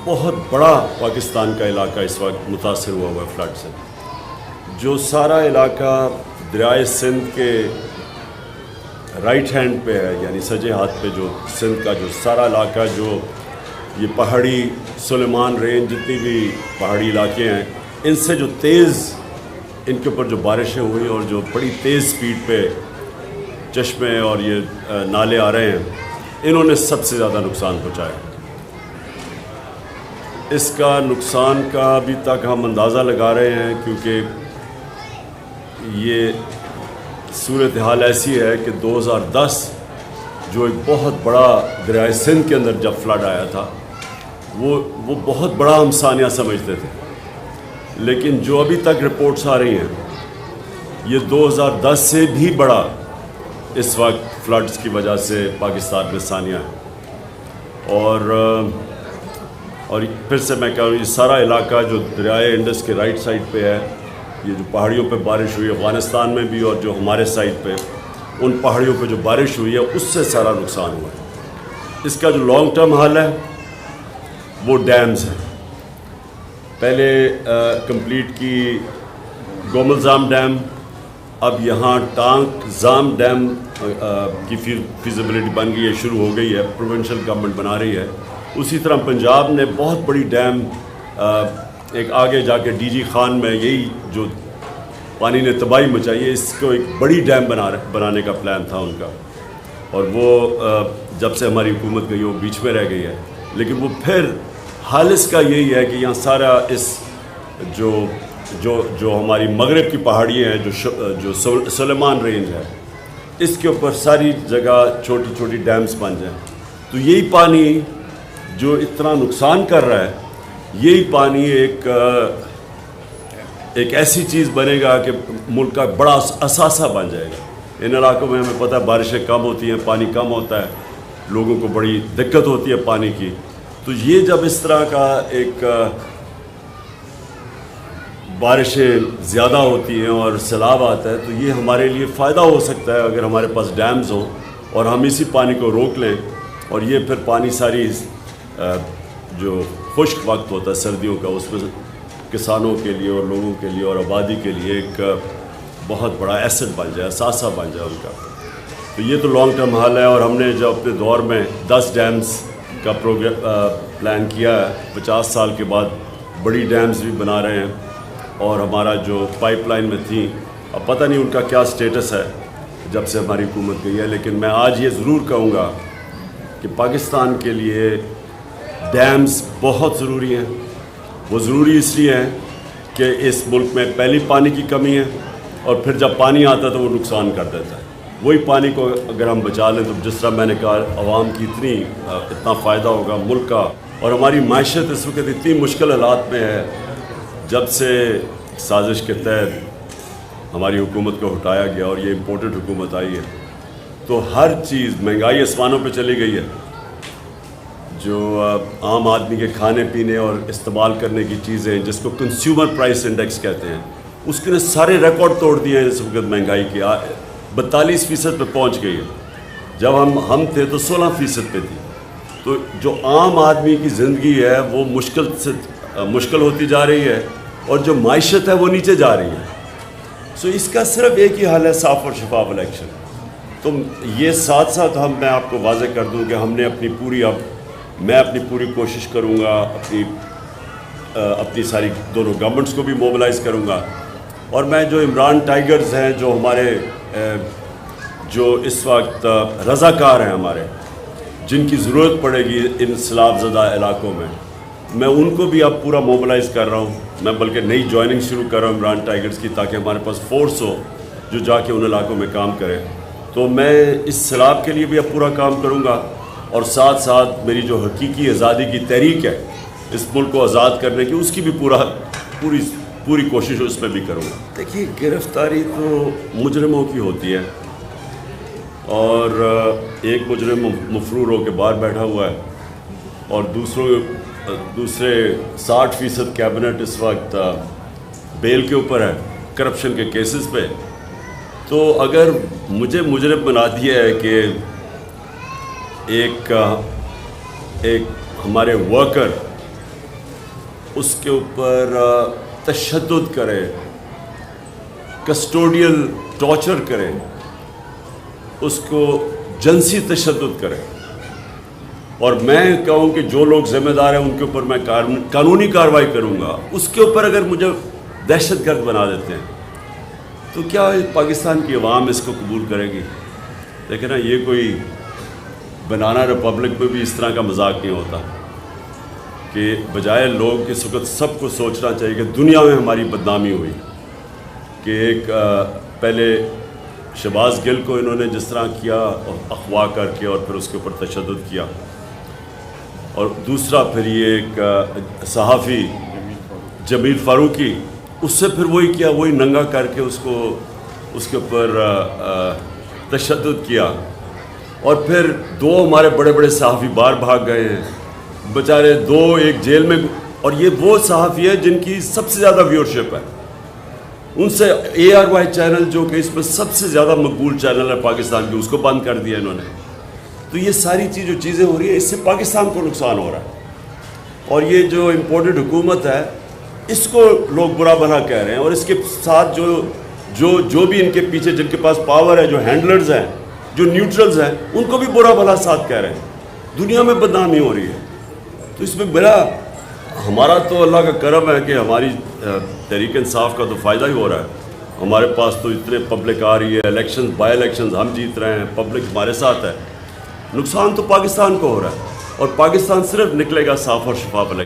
بہت بڑا پاکستان کا علاقہ اس وقت متاثر ہوا ہے فلڈ سے. جو سارا علاقہ دریائے سندھ کے رائٹ ہینڈ پہ ہے، یعنی سجے ہاتھ پہ جو سندھ کا جو سارا علاقہ، جو یہ پہاڑی سلیمان رینج جتنی بھی پہاڑی علاقے ہیں، ان سے جو تیز ان کے اوپر جو بارشیں ہوئی اور جو بڑی تیز سپیڈ پہ چشمے اور یہ نالے آ رہے ہیں، انہوں نے سب سے زیادہ نقصان پہنچایا. اس کا نقصان کا ابھی تک ہم اندازہ لگا رہے ہیں، کیونکہ یہ صورتحال ایسی ہے کہ 2010 جو ایک بہت بڑا دریائے سندھ کے اندر جب فلڈ آیا تھا، وہ بہت بڑا ہم سانیہ سمجھتے تھے، لیکن جو ابھی تک رپورٹس آ رہی ہیں یہ 2010 سے بھی بڑا اس وقت فلڈز کی وجہ سے پاکستان میں سانیہ ہے. اور پھر سے میں کہہ رہا ہوں، یہ سارا علاقہ جو دریائے انڈس کے رائٹ سائڈ پہ ہے، یہ جو پہاڑیوں پہ بارش ہوئی افغانستان میں بھی، اور جو ہمارے سائڈ پہ ان پہاڑیوں پہ جو بارش ہوئی ہے اس سے سارا نقصان ہوا ہے. اس کا جو لانگ ٹرم حل ہے وہ ڈیمز ہیں. پہلے کمپلیٹ کی گومل زام ڈیم، اب یہاں ٹانک زام ڈیم کی فیزیبلٹی بن گئی ہے، شروع ہو گئی ہے، پروونشل گورنمنٹ بنا رہی ہے. اسی طرح پنجاب نے بہت بڑی ڈیم ایک آگے جا کے ڈی جی خان میں، یہی جو پانی نے تباہی مچائی ہے، اس کو ایک بڑی ڈیم بنانے کا پلان تھا ان کا، اور وہ جب سے ہماری حکومت گئی وہ بیچ میں رہ گئی ہے. لیکن وہ پھر حال اس کا یہی ہے کہ یہاں سارا اس جو ہماری مغرب کی پہاڑیاں ہیں، جو سلیمان رینج ہے، اس کے اوپر ساری جگہ چھوٹی چھوٹی ڈیمز بن جائیں، تو یہی پانی جو اتنا نقصان کر رہا ہے، یہی پانی ایک ایسی چیز بنے گا کہ ملک کا بڑا اثاثہ بن جائے گا. ان علاقوں میں ہمیں پتہ ہے بارشیں کم ہوتی ہیں، پانی کم ہوتا ہے، لوگوں کو بڑی دقت ہوتی ہے پانی کی. تو یہ جب اس طرح کا ایک بارشیں زیادہ ہوتی ہیں اور سیلاب آتا ہے، تو یہ ہمارے لیے فائدہ ہو سکتا ہے اگر ہمارے پاس ڈیمز ہوں اور ہم اسی پانی کو روک لیں، اور یہ پھر پانی ساری جو خشک وقت ہوتا ہے سردیوں کا، اس میں کسانوں کے لیے اور لوگوں کے لیے اور آبادی کے لیے ایک بہت بڑا ایسٹ بن جائے، اثاثہ بن جائے ان کا. تو یہ تو لانگ ٹرم حل ہے. اور ہم نے جو اپنے دور میں 10 ڈیمز کا پلان کیا ہے، 50 سال کے بعد بڑی ڈیمز بھی بنا رہے ہیں. اور ہمارا جو پائپ لائن میں تھیں، اب پتہ نہیں ان کا کیا سٹیٹس ہے جب سے ہماری حکومت گئی ہے، لیکن میں آج یہ ضرور کہوں گا کہ پاکستان کے لیے ڈیمز بہت ضروری ہیں. وہ ضروری اس لیے ہیں کہ اس ملک میں پہلی پانی کی کمی ہے، اور پھر جب پانی آتا ہے تو وہ نقصان کر دیتا ہے. وہی پانی کو اگر ہم بچا لیں تو جس طرح میں نے کہا، عوام کی اتنا فائدہ ہوگا، ملک کا. اور ہماری معیشت اس وقت اتنی مشکل حالات میں ہے، جب سے سازش کے تحت ہماری حکومت کو ہٹایا گیا اور یہ امپورٹڈ حکومت آئی ہے، تو ہر چیز مہنگائی آسمانوں پہ چلی گئی ہے. جو عام آدمی کے کھانے پینے اور استعمال کرنے کی چیزیں، جس کو کنزیومر پرائس انڈیکس کہتے ہیں، اس کے نے سارے ریکارڈ توڑ دیے ہیں. اس وقت مہنگائی کی 42% پہ پہنچ گئی ہے. جب ہم تھے تو 16% پہ تھی. تو جو عام آدمی کی زندگی ہے وہ مشکل ہوتی جا رہی ہے، اور جو معیشت ہے وہ نیچے جا رہی ہے. سو اس کا صرف ایک ہی حل ہے، صاف اور شفاف الیکشن. تو یہ ساتھ ساتھ میں آپ کو واضح کر دوں کہ ہم نے میں اپنی پوری کوشش کروں گا، اپنی ساری دونوں گورنمنٹس کو بھی موبلائز کروں گا. اور میں جو عمران ٹائیگرز ہیں، جو ہمارے جو اس وقت رضاکار ہیں ہمارے، جن کی ضرورت پڑے گی ان سیلاب زدہ علاقوں میں ان کو بھی اب پورا موبلائز کر رہا ہوں. میں بلکہ نئی جوائننگ شروع کر رہا ہوں عمران ٹائیگرز کی، تاکہ ہمارے پاس فورس ہو جو جا کے ان علاقوں میں کام کرے. تو میں اس سیلاب کے لیے بھی اب پورا کام کروں گا، اور ساتھ ساتھ میری جو حقیقی آزادی کی تحریک ہے، اس ملک کو آزاد کرنے کی، اس کی بھی پوری کوشش اس میں بھی کروں گا. دیکھیے، گرفتاری تو مجرموں کی ہوتی ہے، اور ایک مجرم مفرور ہو کے باہر بیٹھا ہوا ہے، اور دوسرے 60% کیبنٹ اس وقت بیل کے اوپر ہے کرپشن کے کیسز پہ. تو اگر مجھے مجرم بنا دیا ہے کہ ایک ہمارے ورکر اس کے اوپر تشدد کرے، کسٹوڈیل ٹارچر کرے، اس کو جنسی تشدد کرے، اور میں کہوں کہ جو لوگ ذمہ دار ہیں ان کے اوپر میں قانونی کارروائی کروں گا، اس کے اوپر اگر مجھے دہشت گرد بنا دیتے ہیں تو کیا پاکستان کی عوام اس کو قبول کرے گی؟ دیکھیں نا، یہ کوئی بنانا ریپبلک میں بھی اس طرح کا مذاق نہیں ہوتا کہ بجائے لوگ اس وقت سب کو سوچنا چاہیے کہ دنیا میں ہماری بدنامی ہوئی کہ ایک پہلے شہباز گل کو انہوں نے جس طرح کیا اغوا کر کے اور پھر اس کے اوپر تشدد کیا، اور دوسرا پھر یہ ایک صحافی جمیل فاروقی، اس سے پھر وہی کیا، وہی ننگا کر کے اس کے اوپر تشدد کیا، اور پھر دو ہمارے بڑے بڑے صحافی باہر بھاگ گئے ہیں بیچارے، دو ایک جیل میں، اور یہ وہ صحافی ہے جن کی سب سے زیادہ ویورشپ ہے، ان سے ARY چینل جو کہ اس میں سب سے زیادہ مقبول چینل ہے پاکستان کی، اس کو بند کر دیا انہوں نے۔ تو یہ ساری چیزیں ہو رہی ہیں، اس سے پاکستان کو نقصان ہو رہا ہے، اور یہ جو امپورٹڈ حکومت ہے اس کو لوگ برا بھلا کہہ رہے ہیں، اور اس کے ساتھ جو بھی ان کے پیچھے جن کے پاس پاور ہے، جو ہینڈلرز ہیں، جو نیوٹرلز ہیں، ان کو بھی برا بھلا ساتھ کہہ رہے ہیں۔ دنیا میں بدنامی ہو رہی ہے، تو اس میں ہمارا تو اللہ کا کرم ہے کہ ہماری تحریک انصاف کا تو فائدہ ہی ہو رہا ہے، ہمارے پاس تو اتنے پبلک آ رہی ہے، الیکشنز بائی الیکشنز ہم جیت رہے ہیں، پبلک ہمارے ساتھ ہے۔ نقصان تو پاکستان کو ہو رہا ہے، اور پاکستان صرف نکلے گا صاف اور شفاف الیکشن۔